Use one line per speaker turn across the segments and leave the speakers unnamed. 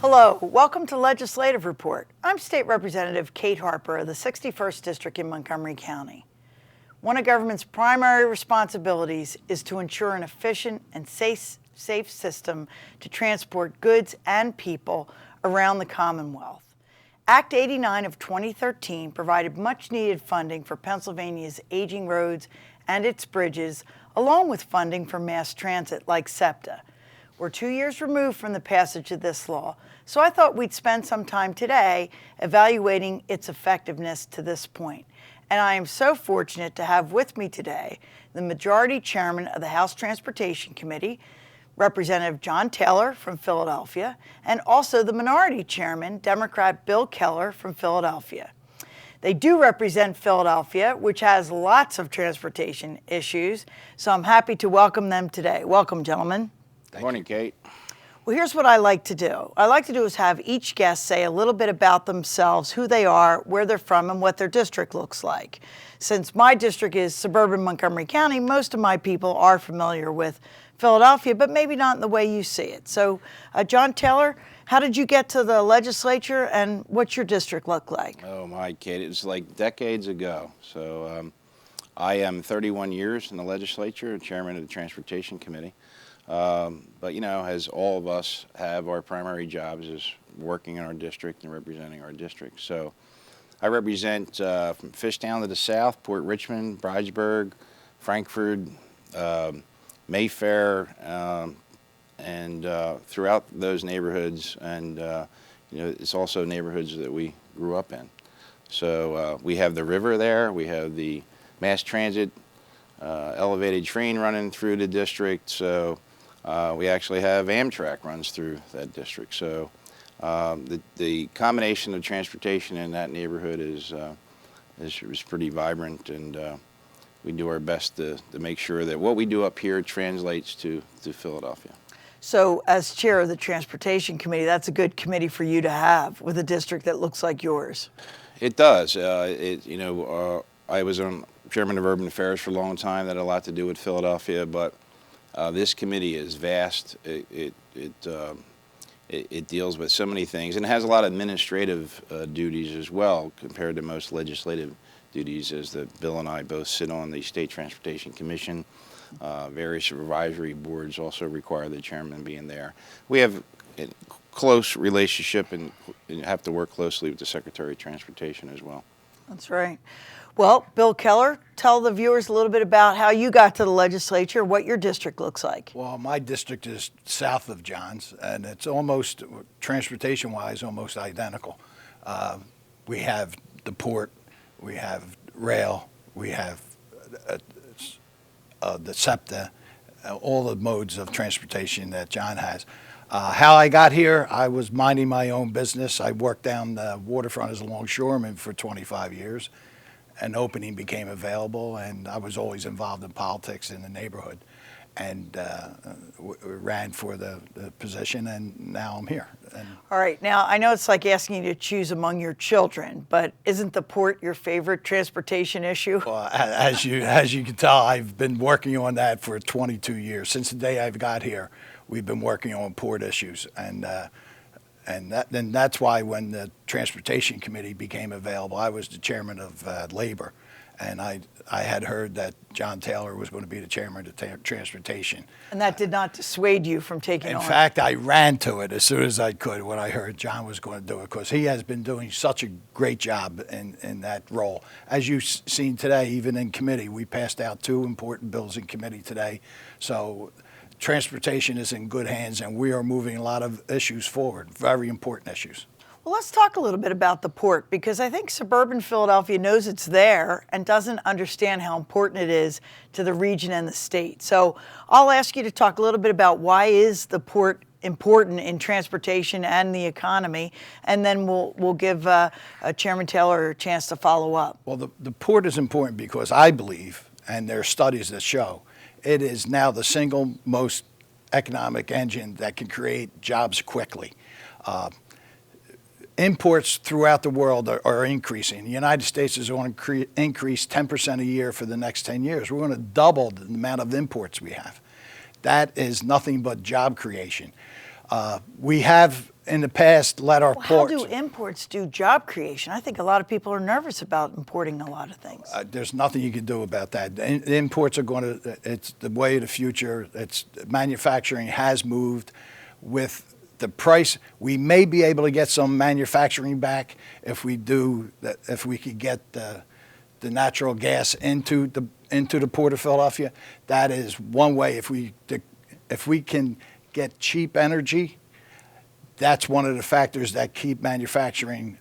Hello, welcome to Legislative Report. I'm State Representative Kate Harper of the 61st District in Montgomery County. One of government's primary responsibilities is to ensure an efficient and safe system to transport goods and people around the Commonwealth. Act 89 of 2013 provided much-needed funding for Pennsylvania's aging roads and its bridges, along with funding for mass transit like SEPTA. We're 2 years removed from the passage of this law, so I thought we'd spend some time today evaluating its effectiveness to this point. And I am so fortunate to have with me today the Majority Chairman of the House Transportation Committee, Representative John Taylor from Philadelphia, and also the Minority Chairman, Democrat Bill Keller from Philadelphia. They do represent Philadelphia, which has lots of transportation issues, so I'm happy to welcome them today. Welcome, gentlemen.
Good morning, Kate.
Well, here's what I like to do. Is have each guest say a little bit about themselves, who they are, where they're from, and what their district looks like. Since my district is suburban Montgomery County, most of my people are familiar with Philadelphia, but maybe not in the way you see it. So, John Taylor, how did you get to the legislature, and what's your district look like?
Oh, my, Kate, it was like decades ago. So I am 31 years in the legislature, chairman of the Transportation Committee. But, you know, as all of us have, our primary jobs is working in our district and representing our district. So I represent from Fishtown to the south, Port Richmond, Bridesburg, Frankfurt, Mayfair, and throughout those neighborhoods. And, you know, it's also neighborhoods that we grew up in. So we have the river there. We have the mass transit elevated train running through the district. So we actually have Amtrak runs through that district. So the combination of transportation in that neighborhood is pretty vibrant, and we do our best to make sure that what we do up here translates to Philadelphia.
So as chair of the Transportation Committee, that's a good committee for you to have with a district that looks like yours. It
does. I was on chairman of urban affairs for a long time. That had a lot to do with Philadelphia, but this committee is vast. It deals with so many things, and it has a lot of administrative duties as well compared to most legislative duties, as that Bill and I both sit on the State Transportation Commission. Various advisory boards also require the chairman being there. We have a close relationship and have to work closely with the Secretary of Transportation as well.
That's right. Well, Bill Keller, tell the viewers a little bit about how you got to the legislature, what your district looks like.
Well, my district is south of John's, and it's almost, transportation-wise, almost identical. We have the port, we have rail, we have the SEPTA, all the modes of transportation that John has. How I got here, I was minding my own business. I worked down the waterfront as a longshoreman for 25 years. An opening became available, and I was always involved in politics in the neighborhood, and ran for the position, and now I'm here.
All right, now I know it's like asking you to choose among your children, but isn't the port your favorite transportation issue?
Well, as you can tell, I've been working on that for 22 years. Since the day I've got here, we've been working on port issues, and that's why when the Transportation Committee became available, I was the chairman of Labor, and I had heard that John Taylor was going to be the chairman of Transportation.
And that did not dissuade you from taking on?
In fact, I ran to it as soon as I could when I heard John was going to do it, because he has been doing such a great job in that role. As you've seen today, even in committee, we passed out 2 important bills in committee today. So transportation is in good hands, and we are moving a lot of issues forward, very important issues.
Well, let's talk a little bit about the port, because I think suburban Philadelphia knows it's there and doesn't understand how important it is to the region and the state. So I'll ask you to talk a little bit about why is the port important in transportation and the economy, and then we'll give Chairman Taylor a chance to follow up.
Well, the port is important because I believe, and there are studies that show, it is now the single most economic engine that can create jobs quickly. Imports throughout the world are increasing. The United States is going to increase 10% a year for the next 10 years. We're going to double the amount of imports we have. That is nothing but job creation. We have in the past let our
Well, how
ports.
do imports do job creation? I think a lot of people are nervous about importing a lot of things.
There's nothing you can do about that. The imports are going to, it's the way of the future. It's manufacturing has moved with the price. We may be able to get some manufacturing back if we do that, if we could get the natural gas into the Port of Philadelphia. That is one way. If we can get cheap energy, that's one of the factors that keep manufacturing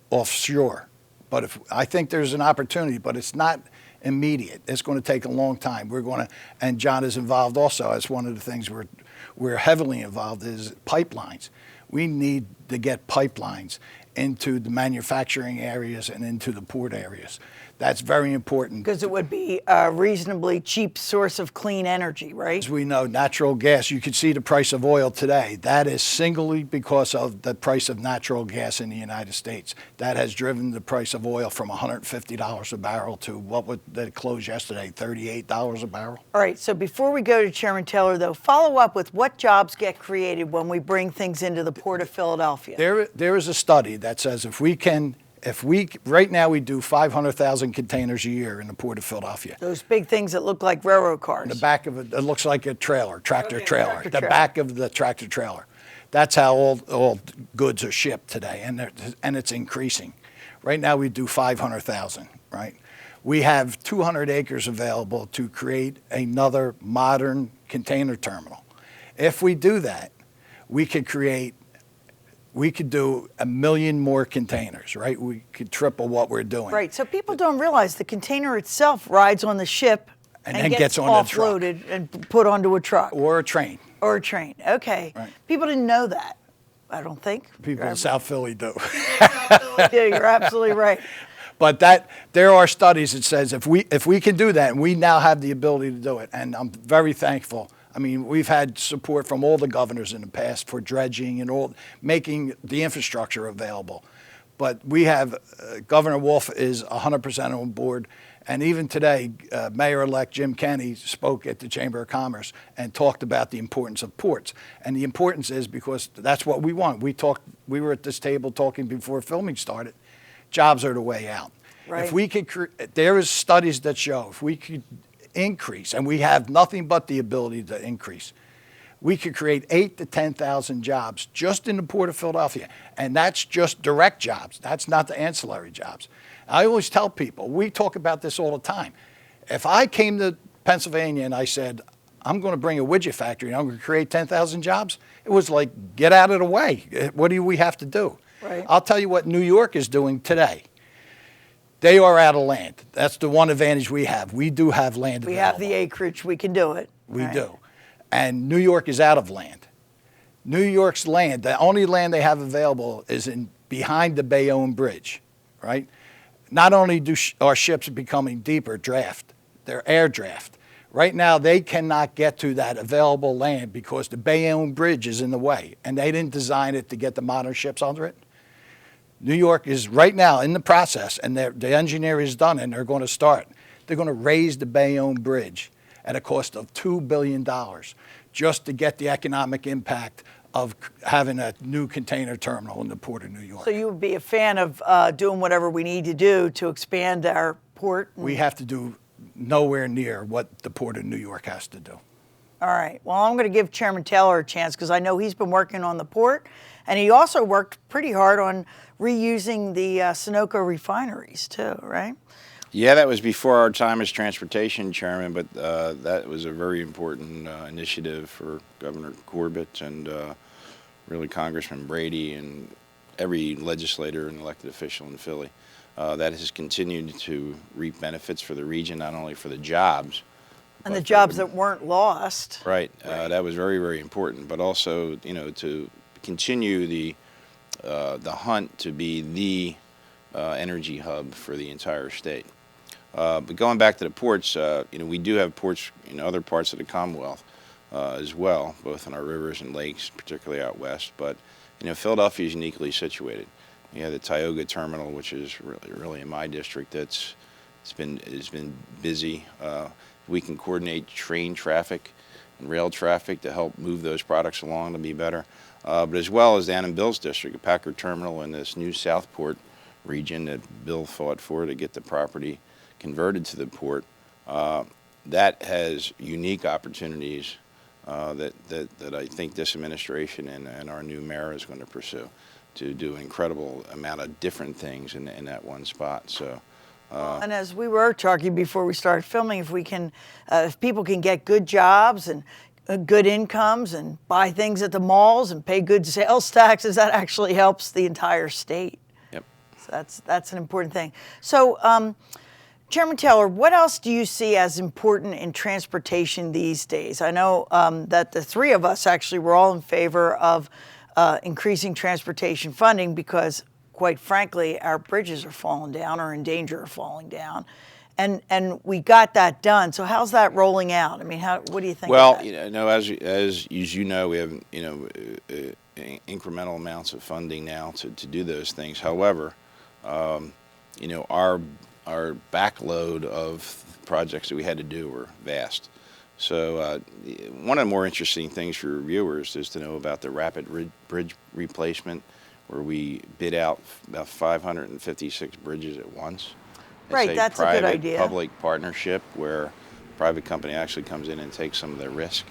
offshore. But I think there's an opportunity, but it's not immediate. It's going to take a long time. And John is involved also. As one of the things we're heavily involved is pipelines. We need to get pipelines into the manufacturing areas and into the port areas. That's very important.
Because it would be a reasonably cheap source of clean energy, right?
As we know, natural gas, you can see the price of oil today. That is singly because of the price of natural gas in the United States. That has driven the price of oil from $150 a barrel to what would they close yesterday, $38 a barrel.
All right, so before we go to Chairman Taylor, though, follow up with what jobs get created when we bring things into the Port of Philadelphia.
There is a study that says right now we do 500,000 containers a year in the Port of Philadelphia.
Those big things that look like railroad cars.
The back of it looks like a trailer, tractor
Okay,
trailer.
tractor
The
trailer.
back of the tractor trailer. That's how all goods are shipped today, and it's increasing. Right now we do 500,000, right? We have 200 acres available to create another modern container terminal. If we do that, we could do 1 million more containers, right? We could triple what we're doing.
Right, so people don't realize the container itself rides on the ship
And then gets on the truck.
offloaded and put onto a truck.
Or a train.
Or a train, okay.
Right.
People didn't know that, I don't think.
People in South Philly do.
Yeah, you're absolutely right.
But there are studies that says if we can do that, and we now have the ability to do it, and I'm very thankful. I mean, we've had support from all the governors in the past for dredging and making the infrastructure available. But we have, Governor Wolf is 100% on board. And even today, Mayor-elect Jim Kenney spoke at the Chamber of Commerce and talked about the importance of ports. And the importance is because that's what we want. We were at this table talking before filming started. Jobs are the way out.
Right.
If we could, there is studies that show if we could increase, and we have nothing but the ability to increase, we could create 8,000 to 10,000 jobs just in the Port of Philadelphia. And that's just direct jobs. That's not the ancillary jobs. I always tell people, we talk about this all the time. If I came to Pennsylvania and I said, I'm going to bring a widget factory and I'm going to create 10,000 jobs, it was like, get out of the way. What do we have to do?
Right.
I'll tell you what New York is doing today. They are out of land. That's the one advantage we have. We do have land available.
We have the acreage, we can do it.
We
Right.
do. And New York is out of land. New York's land, the only land they have available is behind the Bayonne Bridge, right? Not only do our ships becoming deeper draft, they're air draft. Right now, they cannot get to that available land because the Bayonne Bridge is in the way, and they didn't design it to get the modern ships under it. New York is right now in the process, and the engineering is done, and they're going to start. They're going to raise the Bayonne Bridge at a cost of $2 billion just to get the economic impact of having a new container terminal in the Port of New York.
So you would be a fan of doing whatever we need to do to expand our port?
We have to do nowhere near what the Port of New York has to do.
All right. Well, I'm going to give Chairman Taylor a chance because I know he's been working on the port, and he also worked pretty hard on reusing the Sunoco refineries too, right?
Yeah, that was before our time as transportation chairman, but that was a very important initiative for Governor Corbett and really Congressman Brady and every legislator and elected official in Philly. That has continued to reap benefits for the region, not only for the jobs.
And the jobs that weren't lost.
Right. That was very, very important, but also, to continue the hunt to be the energy hub for the entire state. But going back to the ports, we do have ports in other parts of the Commonwealth as well, both in our rivers and lakes, particularly out west. But Philadelphia is uniquely situated. You have the Tioga Terminal, which is really in my district. Has been busy. We can coordinate train traffic and rail traffic to help move those products along to be better. But as well as down in Bill's district, a Packard terminal in this new Southport region that Bill fought for to get the property converted to the port. That has unique opportunities that I think this administration and our new mayor is going to pursue to do an incredible amount of different things in that one spot. So.
And as we were talking before we started filming, if people can get good jobs and good incomes and buy things at the malls and pay good sales taxes, that actually helps the entire state.
Yep.
So that's an important thing. So, Chairman Taylor, what else do you see as important in transportation these days? I know that the three of us actually were all in favor of increasing transportation funding because, quite frankly, our bridges are falling down or in danger of falling down. And we got that done. So how's that rolling out? I mean, what do you think?
Well,
of that?
as you know, we have incremental amounts of funding now to do those things. However, our backload of projects that we had to do were vast. So one of the more interesting things for viewers is to know about the rapid bridge replacement, where we bid out about 556 bridges at once.
Right, that's a good idea.
Private-public partnership where a private company actually comes in and takes some of the risk,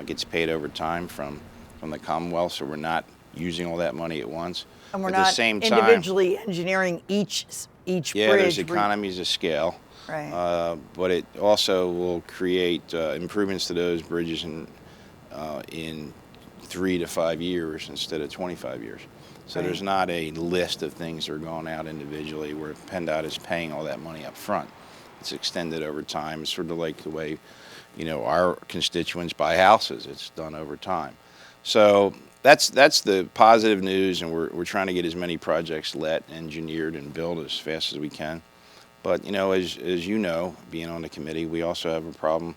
gets paid over time from the Commonwealth, so we're not using all that money at once.
And we're
at
not
the same time,
individually engineering each bridge.
there's economies of scale.
Right.
But it also will create improvements to those bridges in 3 to 5 years instead of 25 years. So
Right.
there's not a list of things that are going out individually where PennDOT is paying all that money up front. It's extended over time. It's sort of like the way, our constituents buy houses. It's done over time. So that's the positive news, and we're trying to get as many projects let, engineered, and built as fast as we can. But as you know, being on the committee, we also have a problem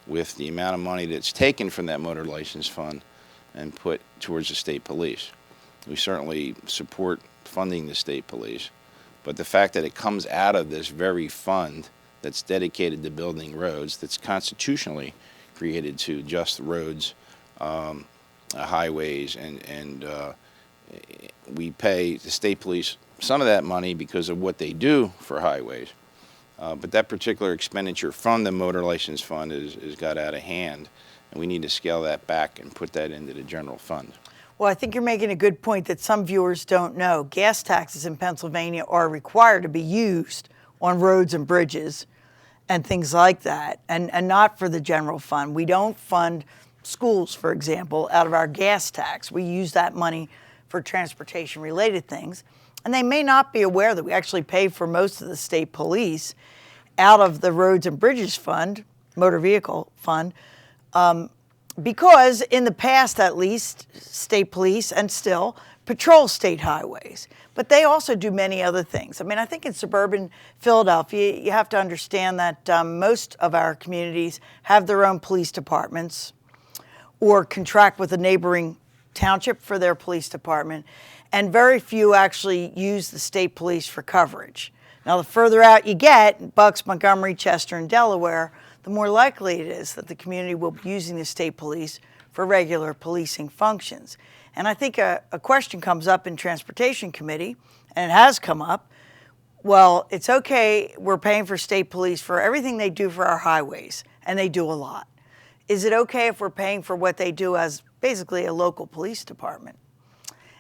with the amount of money that's taken from that motor license fund and put towards the state police. We certainly support funding the state police, but the fact that it comes out of this very fund that's dedicated to building roads, that's constitutionally created to just roads, highways, and we pay the state police some of that money because of what they do for highways. But that particular expenditure from the motor license fund is got out of hand, and we need to scale that back and put that into the general fund.
Well, I think you're making a good point that some viewers don't know. Gas taxes in Pennsylvania are required to be used on roads and bridges and things like that, and not for the general fund. We don't fund schools, for example, out of our gas tax. We use that money for transportation-related things. And they may not be aware that we actually pay for most of the state police out of the Roads and Bridges Fund, motor vehicle fund, because in the past, at least, state police and still patrol state highways. But they also do many other things. I mean, I think in suburban Philadelphia, you have to understand that most of our communities have their own police departments or contract with a neighboring township for their police department, and very few actually use the state police for coverage. Now, the further out you get, Bucks, Montgomery, Chester, and Delaware, the more likely it is that the community will be using the state police for regular policing functions. And I think a question comes up in Transportation Committee, and it has come up. Well, it's okay, we're paying for state police for everything they do for our highways, and they do a lot. Is it okay if we're paying for what they do as basically a local police department?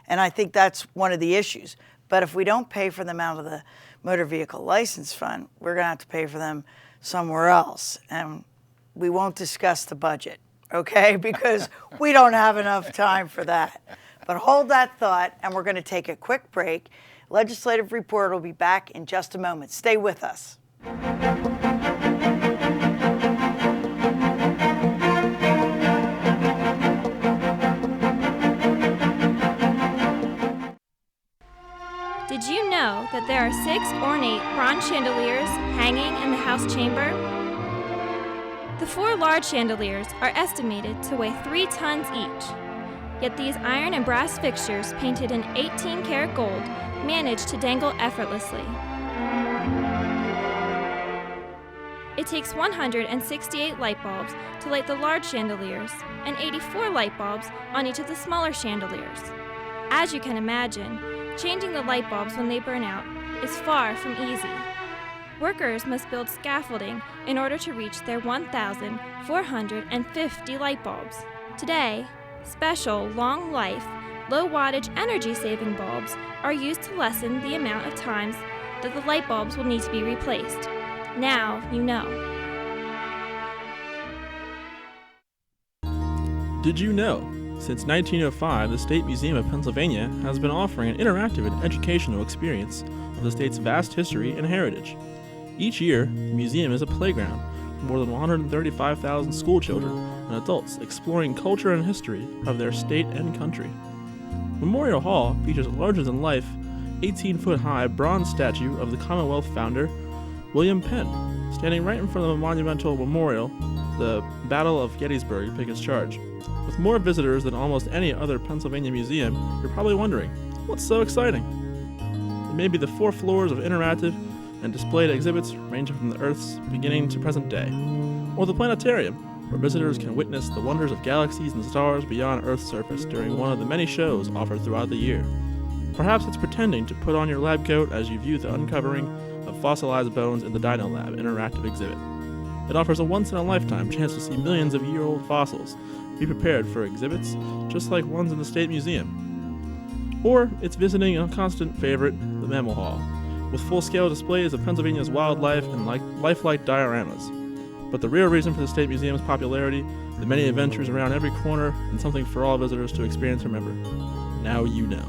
And I think that's one of the issues. But if we don't pay for them out of the motor vehicle license fund, we're going to have to pay for them somewhere else. And we won't discuss the budget, okay? Because we don't have enough time for that. But hold that thought, and we're going to take a quick break. Legislative Report will be back in just a moment. Stay with us.
Did you know that there are 6 ornate bronze chandeliers hanging in the House chamber? The 4 large chandeliers are estimated to weigh 3 tons each, yet these iron and brass fixtures painted in 18-karat gold manage to dangle effortlessly. It takes 168 light bulbs to light the large chandeliers and 84 light bulbs on each of the smaller chandeliers. As you can imagine, changing the light bulbs when they burn out is far from easy. Workers must build scaffolding in order to reach their 1,450 light bulbs. Today, special, long-life, low-wattage energy-saving bulbs are used to lessen the amount of times that the light bulbs will need to be replaced. Now you know.
Did you know? Since 1905, the State Museum of Pennsylvania has been offering an interactive and educational experience of the state's vast history and heritage. Each year, the museum is a playground for more than 135,000 schoolchildren and adults exploring culture and history of their state and country. Memorial Hall features a larger-than-life, 18-foot-high bronze statue of the Commonwealth founder, William Penn, standing right in front of a monumental memorial, the Battle of Gettysburg Picket's Charge. With more visitors than almost any other Pennsylvania museum, you're probably wondering, what's so exciting? It may be the 4 floors of interactive and displayed exhibits ranging from the Earth's beginning to present day, or the planetarium, where visitors can witness the wonders of galaxies and stars beyond Earth's surface during one of the many shows offered throughout the year. Perhaps it's pretending to put on your lab coat as you view the uncovering of fossilized bones in the Dino Lab interactive exhibit. It offers a once-in-a-lifetime chance to see millions of year-old fossils. Be prepared for exhibits just like ones in the State Museum. Or it's visiting a constant favorite, the Mammal Hall, with full-scale displays of Pennsylvania's wildlife and lifelike dioramas. But the real reason for the State Museum's popularity, the many adventures around every corner, and something for all visitors to experience and remember. Now you know.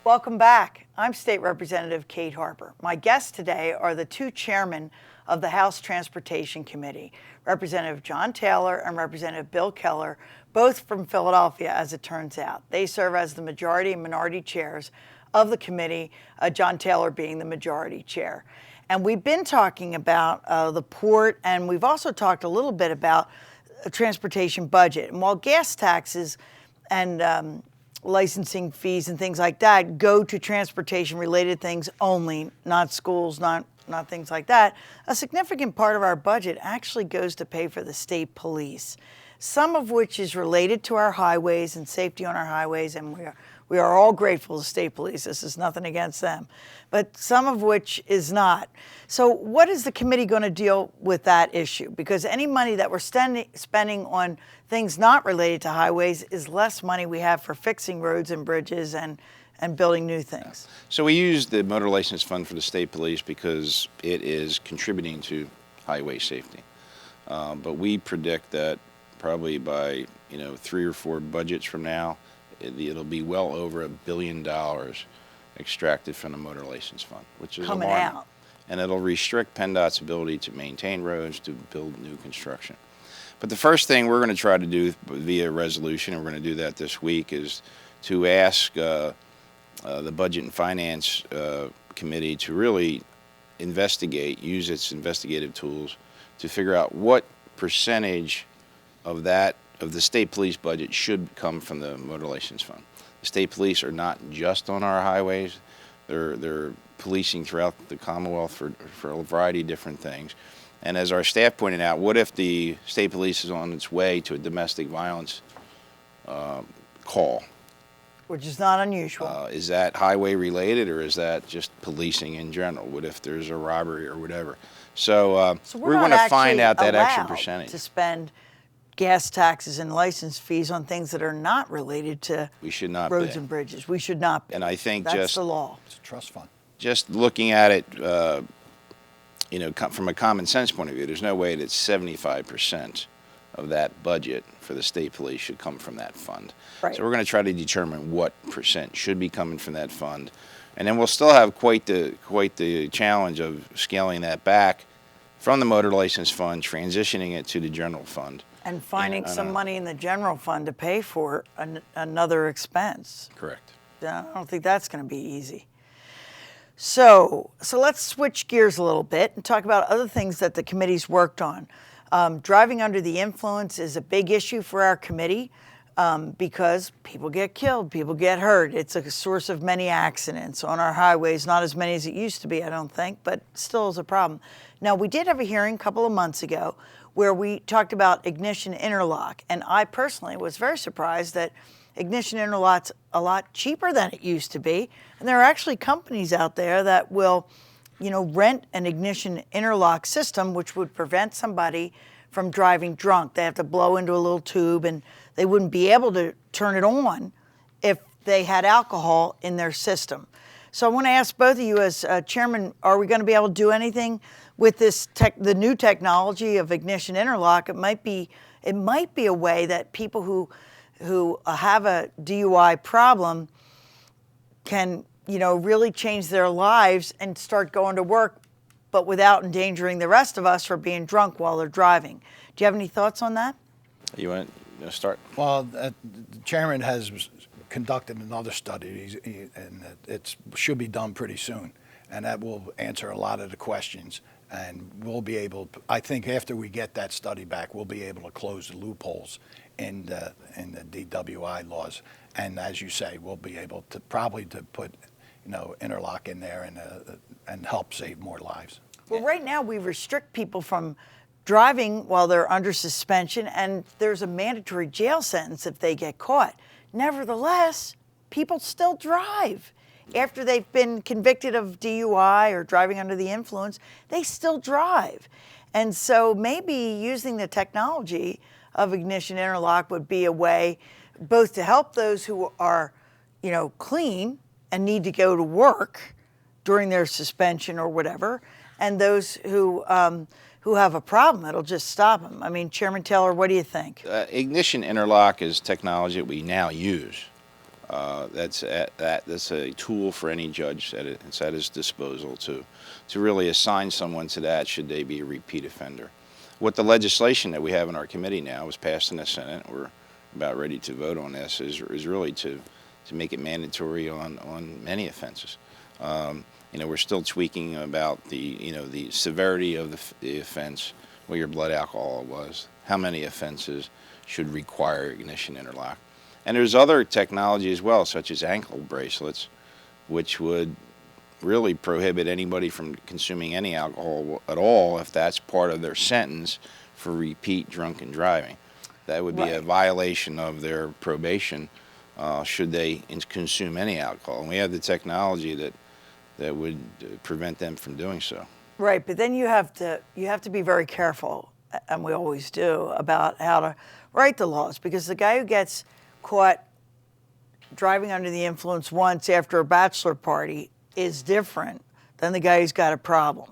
Welcome back. I'm State Representative Kate Harper. My guests today are the 2 chairmen of the House Transportation Committee, Representative John Taylor and Representative Bill Keller, both from Philadelphia, as it turns out. They serve as the majority and minority chairs of the committee, John Taylor being the majority chair. And we've been talking about the port, and we've also talked a little bit about a transportation budget. And while gas taxes and licensing fees and things like that go to transportation-related things only, not schools, not things like that, a significant part of our budget actually goes to pay for the state police, some of which is related to our highways and safety on our highways, and we are all grateful to state police. This is nothing against them, but some of which is not. So what is the committee going to deal with that issue? Because any money that we're spending on things not related to highways is less money we have for fixing roads and bridges and building new things.
So we use the motor license fund for the state police because it is contributing to highway safety. But we predict that probably by 3 or 4 budgets from now, it'll be well over $1 billion extracted from the motor license fund, which is
coming
alarming.
out.
And it'll restrict PennDOT's ability to maintain roads, to build new construction. But the first thing we're going to try to do via resolution, and we're going to do that this week, is to ask the Budget and Finance Committee to really investigate, use its investigative tools to figure out what percentage of the state police budget should come from the motor license fund. The state police are not just on our highways. They're policing throughout the Commonwealth for a variety of different things. And as our staff pointed out, what if the state police is on its way to a domestic violence call?
Which is not unusual.
Is that highway related, or is that just policing in general? What if there's a robbery or whatever? So we're going to find out that extra percentage.
To spend gas taxes and license fees on things that are not related to
we should not
roads and bridges. We should not be.
And I think
that's the law.
It's a trust fund.
Just looking at it, from a common sense point of view, there's no way that 75% of that budget for the state police should come from that fund.
Right.
So we're going to try to determine what percent should be coming from that fund, and then we'll still have quite the challenge of scaling that back from the motor license fund, transitioning it to the general fund,
and finding some money in the general fund to pay for another expense.
Correct.
I don't think that's going to be easy. So let's switch gears a little bit and talk about other things that the committee's worked on. Driving under the influence is a big issue for our committee. because people get killed, people get hurt. It's a source of many accidents on our highways, not as many as it used to be, I don't think, but still is a problem. Now, we did have a hearing a couple of months ago where we talked about ignition interlock, and I personally was very surprised that ignition interlock's a lot cheaper than it used to be, and there are actually companies out there that will, rent an ignition interlock system, which would prevent somebody from driving drunk. They have to blow into a little tube, and they wouldn't be able to turn it on if they had alcohol in their system. So I want to ask both of you as chairman, are we going to be able to do anything with this the new technology of ignition interlock? It might be a way that people who have a DUI problem can, really change their lives and start going to work, but without endangering the rest of us for being drunk while they're driving. Do you have any thoughts on that?
You want to start?
Well, the chairman has conducted another study, and it should be done pretty soon, and that will answer a lot of the questions. And we'll be able, I think after we get that study back, we'll be able to close the loopholes in the DWI laws. And as you say, we'll be able to probably to put, interlock in there and help save more lives.
Well, right now we restrict people from driving while they're under suspension, and there's a mandatory jail sentence if they get caught. Nevertheless, people still drive. After they've been convicted of DUI or driving under the influence, they still drive. And so maybe using the technology of ignition interlock would be a way both to help those who are, clean and need to go to work during their suspension or whatever, and those who have a problem, it'll just stop them. I mean, Chairman Taylor, what do you think?
Ignition interlock is technology that we now use. That's a tool for any judge it's at his disposal to really assign someone to that should they be a repeat offender. What the legislation that we have in our committee now was passed in the Senate, we're about ready to vote on this, is really to make it mandatory on many offenses. We're still tweaking about the severity of the offense, what your blood alcohol was, how many offenses should require ignition interlock. And there's other technology as well, such as ankle bracelets, which would really prohibit anybody from consuming any alcohol at all if that's part of their sentence for repeat drunken driving. That would be a violation of their probation should they consume any alcohol. And we have the technology that would prevent them from doing so.
Right, but then you have to be very careful, and we always do, about how to write the laws, because the guy who gets caught driving under the influence once after a bachelor party is different than the guy who's got a problem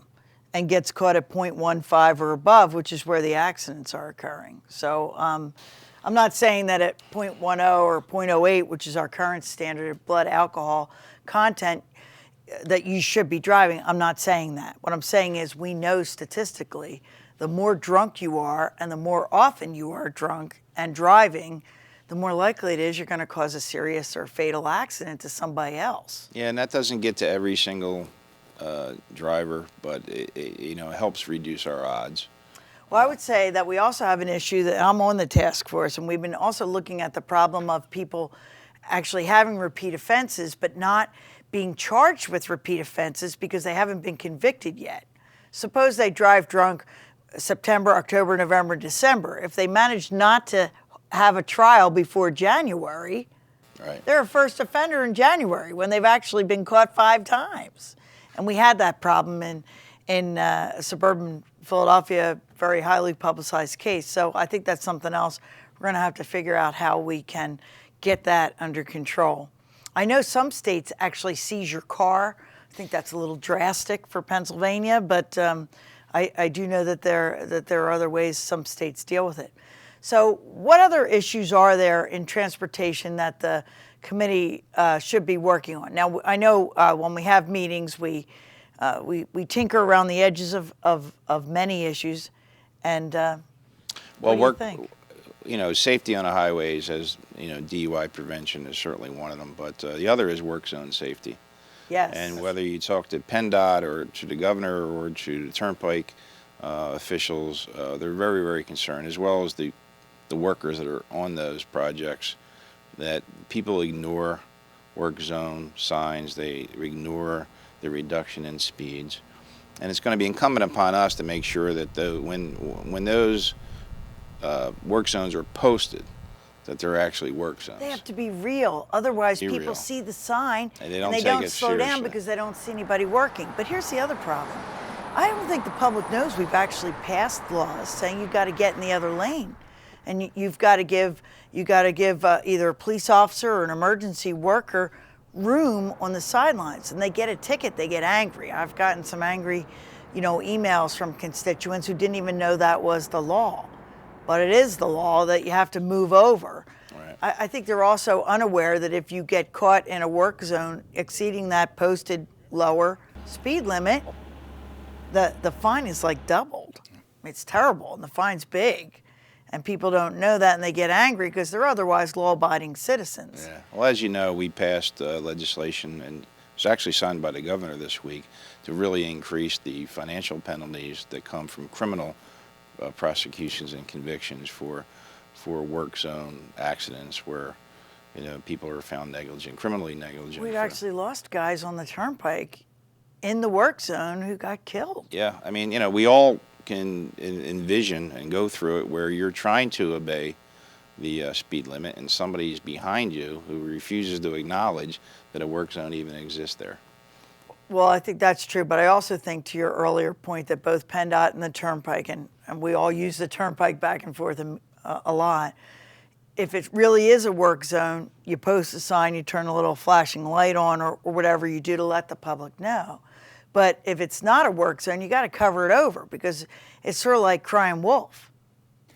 and gets caught at 0.15 or above, which is where the accidents are occurring. So I'm not saying that at 0.10 or 0.08, which is our current standard of blood alcohol content, that you should be driving. I'm not saying that. What I'm saying is we know statistically the more drunk you are and the more often you are drunk and driving, the more likely it is you're going to cause a serious or fatal accident to somebody else.
Yeah, and that doesn't get to every single driver, but it helps reduce our odds.
Well, I would say that we also have an issue that I'm on the task force, and we've been also looking at the problem of people actually having repeat offenses, but not being charged with repeat offenses because they haven't been convicted yet. Suppose they drive drunk September, October, November, December. If they manage not to have a trial before January, they're a first offender in January when they've actually been caught 5 times. And we had that problem in suburban Philadelphia, very highly publicized case. So I think that's something else we're going to have to figure out how we can get that under control. I know some states actually seize your car. I think that's a little drastic for Pennsylvania, but I do know that there are other ways some states deal with it. So what other issues are there in transportation that the committee should be working on? Now, I know when we have meetings, we tinker around the edges of many issues, and what do you think?
Safety on the highways, as DUI prevention is certainly one of them, but the other is work zone safety.
Yes.
And whether you talk to PennDOT or to the governor or to the Turnpike officials, they're very, very concerned, as well as the the workers that are on those projects, that people ignore work zone signs, they ignore the reduction in speeds. And it's going to be incumbent upon us to make sure that when those work zones are posted, that they're actually work zones.
They have to be real. Otherwise,
Be
people
real.
see the sign
And they
and they
take
don't
it
slow down
seriously.
because they don't see anybody working. But here's the other problem. I don't think the public knows we've actually passed laws saying you've got to get in the other lane, and you've got to give either a police officer or an emergency worker room on the sidelines. And they get a ticket, they get angry. I've gotten some angry, emails from constituents who didn't even know that was the law. But it is the law that you have to move over.
Right.
I think they're also unaware that if you get caught in a work zone exceeding that posted lower speed limit, the fine is like doubled. It's terrible, and the fine's big. And people don't know that, and they get angry because they're otherwise law-abiding citizens.
Yeah. Well, as you know, we passed legislation, and it was actually signed by the governor this week, to really increase the financial penalties that come from criminal prosecutions and convictions for work zone accidents where people are found negligent, criminally negligent.
We've actually lost guys on the turnpike in the work zone who got killed.
Yeah, I mean, we all can envision and go through it where you're trying to obey the speed limit and somebody's behind you who refuses to acknowledge that a work zone even exists there.
Well, I think that's true, but I also think, to your earlier point, that both PennDOT and the Turnpike, and we all use the Turnpike back and forth a lot, if it really is a work zone, you post a sign, you turn a little flashing light on, or whatever you do to let the public know. But if it's not a work zone, you got to cover it over, because it's sort of like crying wolf.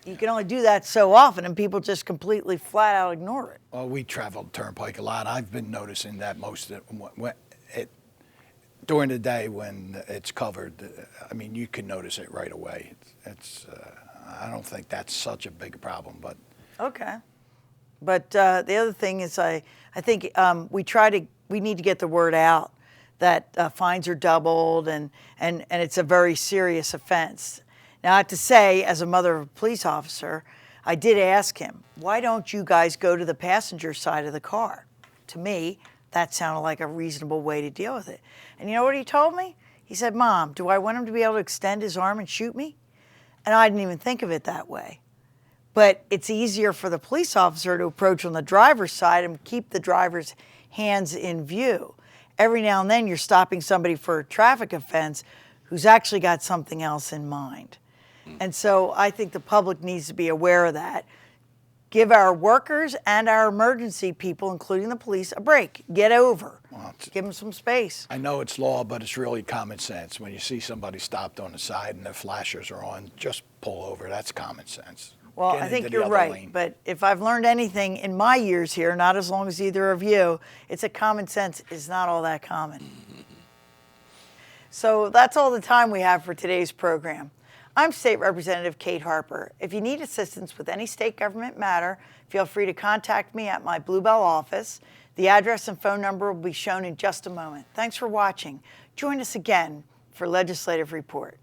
You can only do that so often, and people just completely flat out ignore it.
Well, we traveled Turnpike a lot. I've been noticing that most of during the day when it's covered, I mean, you can notice it right away. I don't think that's such a big problem, but.
Okay. But the other thing is, I think we need to get the word out that fines are doubled and it's a very serious offense. Now, I have to say, as a mother of a police officer, I did ask him, why don't you guys go to the passenger side of the car? To me, that sounded like a reasonable way to deal with it. And you know what he told me? He said, Mom, do I want him to be able to extend his arm and shoot me? And I didn't even think of it that way. But it's easier for the police officer to approach on the driver's side and keep the driver's hands in view. Every now and then you're stopping somebody for a traffic offense who's actually got something else in mind. And so I think the public needs to be aware of that. Give our workers and our emergency people, including the police, a break. Get over.
Well,
Give them some space.
I know it's law, but it's really common sense. When you see somebody stopped on the side and the flashers are on, just pull over. That's common sense.
Well,
Get
I think
into the
you're
other
right.
lane.
But if I've learned anything in my years here, not as long as either of you, it's that common sense is not all that common. So that's all the time we have for today's program. I'm State Representative Kate Harper. If you need assistance with any state government matter, feel free to contact me at my Bluebell office. The address and phone number will be shown in just a moment. Thanks for watching. Join us again for Legislative Report.